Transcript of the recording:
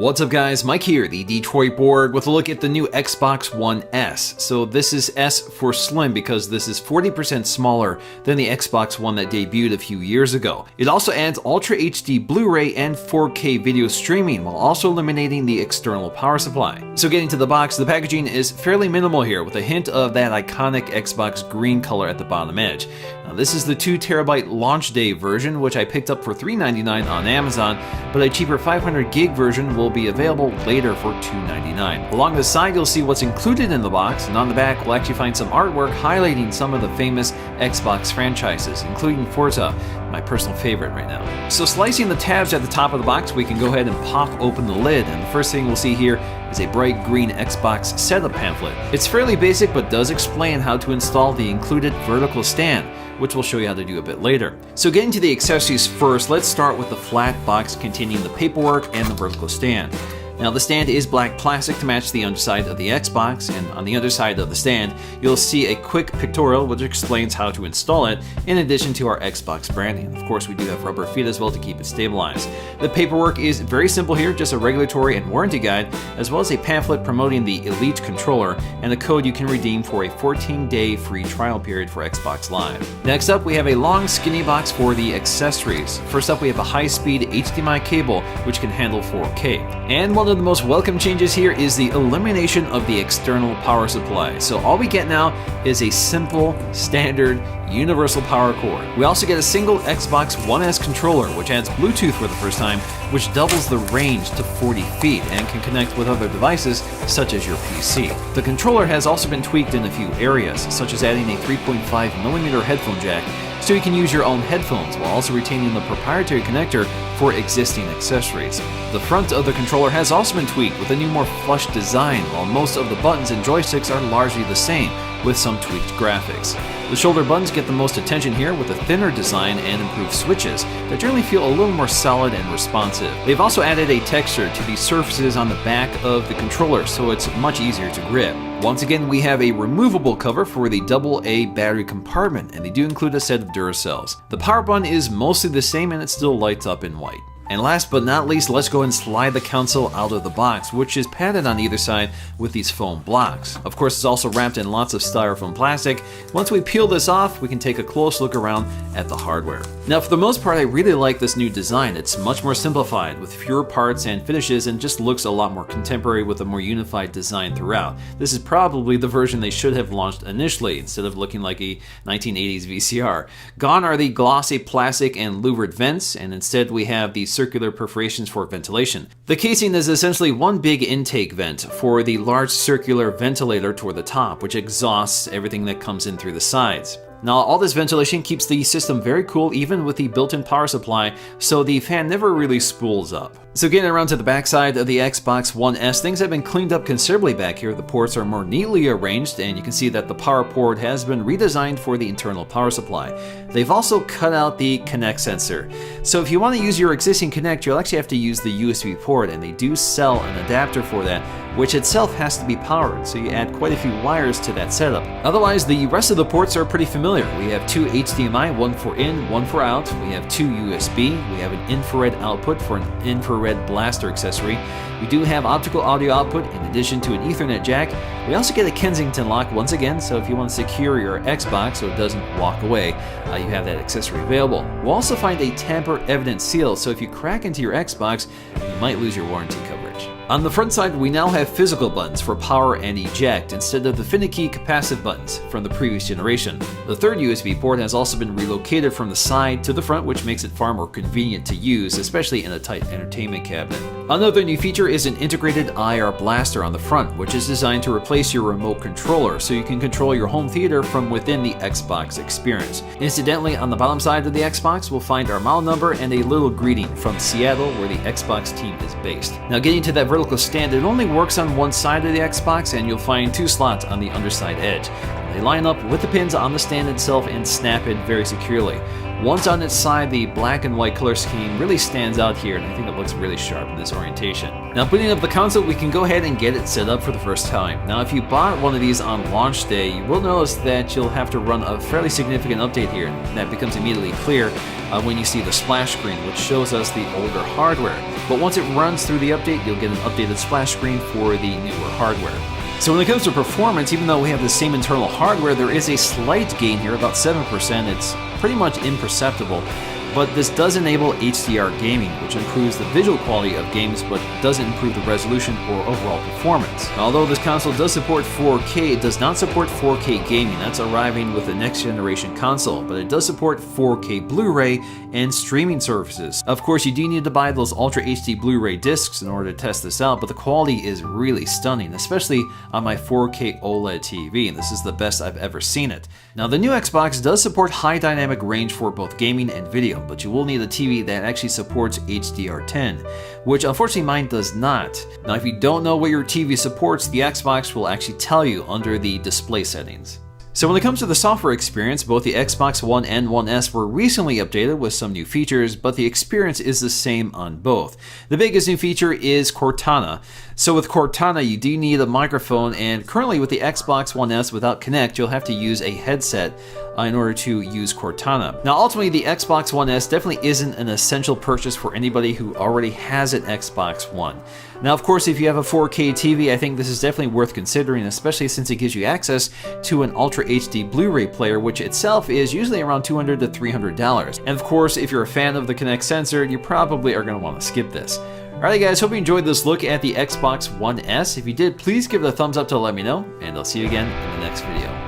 What's up guys, Mike here, the Detroit Borg, with a look at the new Xbox One S. So this is S for slim because this is 40% smaller than the Xbox One that debuted a few years ago. It also adds Ultra HD Blu-ray and 4K video streaming while also eliminating the external power supply. So getting to the box, the packaging is fairly minimal here with a hint of that iconic Xbox green color at the bottom edge. Now this is the 2TB launch day version, which I picked up for $3.99 on Amazon, but a cheaper 500 gig version will be available later for $2.99. Along the side you'll see what's included in the box, and on the back we'll actually find some artwork highlighting some of the famous Xbox franchises, including Forza, my personal favorite right now. So slicing the tabs at the top of the box, we can go ahead and pop open the lid, and the first thing we'll see here is a bright green Xbox setup pamphlet. It's fairly basic but does explain how to install the included vertical stand, which we'll show you how to do a bit later. So getting to the accessories first, let's start with the flat box containing the paperwork and the vertical stand. Now the stand is black plastic to match the underside of the Xbox, and on the underside of the stand you'll see a quick pictorial which explains how to install it in addition to our Xbox branding. Of course we do have rubber feet as well to keep it stabilized. The paperwork is very simple here, just a regulatory and warranty guide, as well as a pamphlet promoting the Elite controller and a code you can redeem for a 14-day free trial period for Xbox Live. Next up we have a long skinny box for the accessories. First up we have a high-speed HDMI cable which can handle 4K. And one of the most welcome changes here is the elimination of the external power supply. So all we get now is a simple, standard, universal power cord. We also get a single Xbox One S controller, which adds Bluetooth for the first time, which doubles the range to 40 feet and can connect with other devices such as your PC. The controller has also been tweaked in a few areas, such as adding a 3.5mm headphone jack, so you can use your own headphones while also retaining the proprietary connector for existing accessories. The front of the controller has also been tweaked with a new, more flush design, while most of the buttons and joysticks are largely the same, with some tweaked graphics. The shoulder buttons get the most attention here with a thinner design and improved switches that generally feel a little more solid and responsive. They've also added a texture to the surfaces on the back of the controller so it's much easier to grip. Once again, we have a removable cover for the AA battery compartment, and they do include a set of Duracells. The power button is mostly the same and it still lights up in white. And last but not least, let's go and slide the console out of the box, which is padded on either side with these foam blocks. Of course, it's also wrapped in lots of styrofoam plastic. Once we peel this off, we can take a close look around at the hardware. Now, for the most part, I really like this new design. It's much more simplified with fewer parts and finishes and just looks a lot more contemporary with a more unified design throughout. This is probably the version they should have launched initially instead of looking like a 1980s VCR. Gone are the glossy plastic and louvered vents, and instead we have the circular perforations for ventilation. The casing is essentially one big intake vent for the large circular ventilator toward the top, which exhausts everything that comes in through the sides. Now, all this ventilation keeps the system very cool even with the built-in power supply, so the fan never really spools up. So getting around to the backside of the Xbox One S, things have been cleaned up considerably back here. The ports are more neatly arranged, and you can see that the power port has been redesigned for the internal power supply. They've also cut out the kinnect sensor. So if you want to use your existing Kinect, you'll actually have to use the USB port, and they do sell an adapter for that, which itself has to be powered, so you add quite a few wires to that setup. Otherwise, the rest of the ports are pretty familiar. We have two HDMI, one for in, one for out. We have two USB. We have an infrared output for an infrared blaster accessory. We do have optical audio output in addition to an Ethernet jack. We also get a Kensington lock once again, so if you want to secure your Xbox so it doesn't walk away, you have that accessory available. We'll also find a tamper-evident seal, so if you crack into your Xbox, you might lose your warranty coverage. On the front side, we now have physical buttons for power and eject instead of the finicky capacitive buttons from the previous generation. The third USB port has also been relocated from the side to the front, which makes it far more convenient to use, especially in a tight entertainment cabinet. Another new feature is an integrated IR blaster on the front, which is designed to replace your remote controller so you can control your home theater from within the Xbox experience. Incidentally, on the bottom side of the Xbox, we'll find our model number and a little greeting from Seattle, where the Xbox team is based. Now, getting to that vertical stand, it only works on one side of the Xbox, and you'll find two slots on the underside edge. They line up with the pins on the stand itself and snap in very securely. Once on its side, the black and white color scheme really stands out here, and I think it looks really sharp in this orientation. Now, putting up the console, we can go ahead and get it set up for the first time. Now, if you bought one of these on launch day, you will notice that you'll have to run a fairly significant update here, and that becomes immediately clear when you see the splash screen, which shows us the older hardware. but once it runs through the update, you'll get an updated splash screen for the newer hardware. So when it comes to performance, even though we have the same internal hardware, there is a slight gain here, about 7%. It's pretty much imperceptible. But this does enable HDR gaming, which improves the visual quality of games but doesn't improve the resolution or overall performance. Although this console does support 4K, it does not support 4K gaming. That's arriving with the next generation console, but it does support 4K Blu-ray and streaming services. Of course, you do need to buy those Ultra HD Blu-ray discs in order to test this out, but the quality is really stunning, especially on my 4K OLED TV, and this is the best I've ever seen it. Now, the new Xbox does support high dynamic range for both gaming and video, but you will need a TV that actually supports HDR10, which unfortunately mine does not. Now, if you don't know what your TV supports, the Xbox will actually tell you under the display settings. So when it comes to the software experience, both the Xbox One and One S were recently updated with some new features, but the experience is the same on both. The biggest new feature is Cortana. So with Cortana, you do need a microphone, and currently with the Xbox One S without Kinnect, you'll have to use a headset in order to use Cortana. Now ultimately, the Xbox One S definitely isn't an essential purchase for anybody who already has an Xbox One. Now of course, if you have a 4K TV, I think this is definitely worth considering, especially since it gives you access to an Ultra HD Blu-ray player, which itself is usually around $200 to $300. And of course, if you're a fan of the Kinnect sensor, you probably are going to want to skip this. Alright guys, hope you enjoyed this look at the Xbox One S. If you did, please give it a thumbs up to let me know, and I'll see you again in the next video.